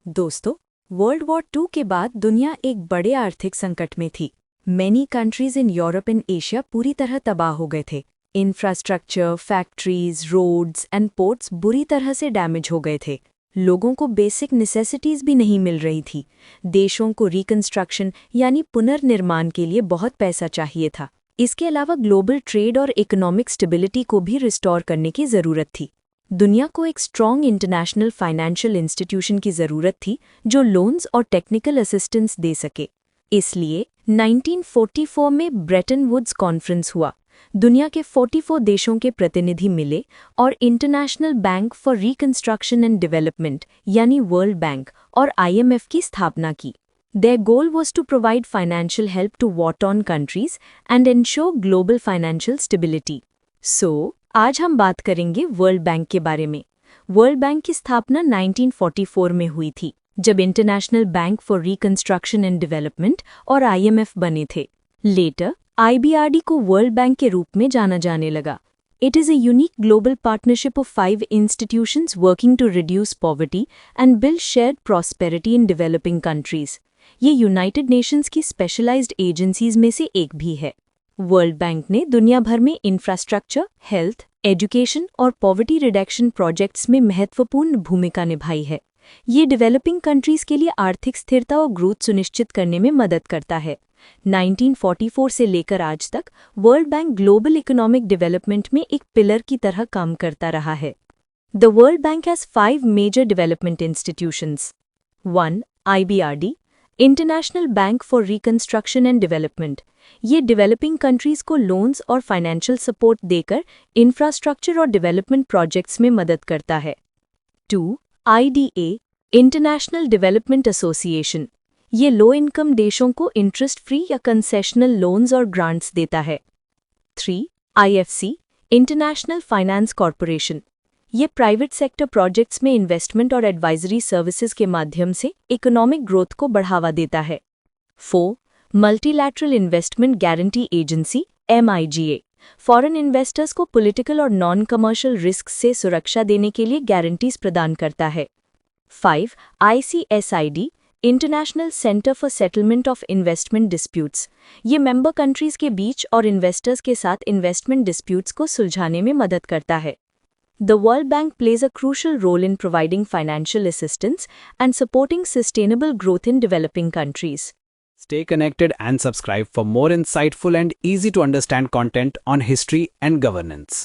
दोस्तों, world war II के बाद दुनिया एक बड़े आर्थिक संकट में थी। Many countries in Europe and Asia पूरी तरह तबाह हो गए थे। Infrastructure, factories, roads and ports बुरी तरह से डैमेज हो गए थे। लोगों को बेसिक नेसेसिटीज भी नहीं मिल रही थी। देशों को रिकंस्ट्रक्शन यानी पुनर्निर्माण के लिए बहुत पैसा चाहिए था। इसके अलावा ग्लोबल ट्रेड और इकोनॉमिक स्टेबिलिटी को भी रिस्टोर करने की ज़रूरत थी। दुनिया को एक स्ट्रॉन्ग इंटरनेशनल फाइनेंशियल इंस्टीट्यूशन की ज़रूरत थी जो लोन्स और टेक्निकल असिस्टेंस दे सके। इसलिए 1944 में ब्रेटन वुड्स कॉन्फ्रेंस हुआ। दुनिया के 44 देशों के प्रतिनिधि मिले और international bank for reconstruction and development यानी वर्ल्ड बैंक और IMF की स्थापना की। Their goal was to provide financial help to war-torn countries and ensure global financial stability. So, आज हम बात करेंगे वर्ल्ड बैंक के बारे में। वर्ल्ड बैंक की स्थापना 1944 में हुई थी, जब international bank for reconstruction and development और IMF बने थे। लेटर IBRD को वर्ल्ड बैंक के रूप में जाना जाने लगा। It is a unique global partnership of 5 institutions working to reduce poverty and build shared prosperity in developing countries. ये यूनाइटेड नेशंस की स्पेशलाइज्ड एजेंसीज में से एक भी है। वर्ल्ड बैंक ने दुनिया भर में इंफ्रास्ट्रक्चर, हेल्थ, एजुकेशन और पॉवर्टी रिडक्शन प्रोजेक्ट्स में महत्वपूर्ण भूमिका निभाई है। ये डेवलपिंग कंट्रीज के लिए आर्थिक स्थिरता और ग्रोथ सुनिश्चित करने में मदद करता है। 1944 से लेकर आज तक world bank global economic development में एक पिलर की तरह काम करता रहा है। The world bank has 5 major development institutions. 1. IBRD, international bank for reconstruction and development. ये डेवलपिंग कंट्रीज को लोन्स और फाइनेंशियल सपोर्ट देकर इंफ्रास्ट्रक्चर और डेवलपमेंट प्रोजेक्ट्स में मदद करता है। 2. IDA, international development association. ये लो इनकम देशों को इंटरेस्ट फ्री या कंसेशनल लोन्स और ग्रांट्स देता है। 3. IFC, international finance corporation. ये प्राइवेट सेक्टर प्रोजेक्ट्स में इन्वेस्टमेंट और एडवाइजरी सर्विसेज के माध्यम से इकोनॉमिक ग्रोथ को बढ़ावा देता है। 4. Multilateral investment guarantee agency MIGA, foreign investors को पॉलिटिकल और नॉन कमर्शियल रिस्क से सुरक्षा देने के लिए गारंटीज प्रदान करता है। 5. ICSID, international centre for settlement of investment disputes. ये मेंबर कंट्रीज के बीच और इन्वेस्टर्स के साथ इन्वेस्टमेंट डिस्प्यूट्स को सुलझाने में मदद करता है। The World Bank plays a crucial role in providing financial assistance and supporting sustainable growth in developing countries. Stay connected and subscribe for more insightful and easy to understand content on history and governance.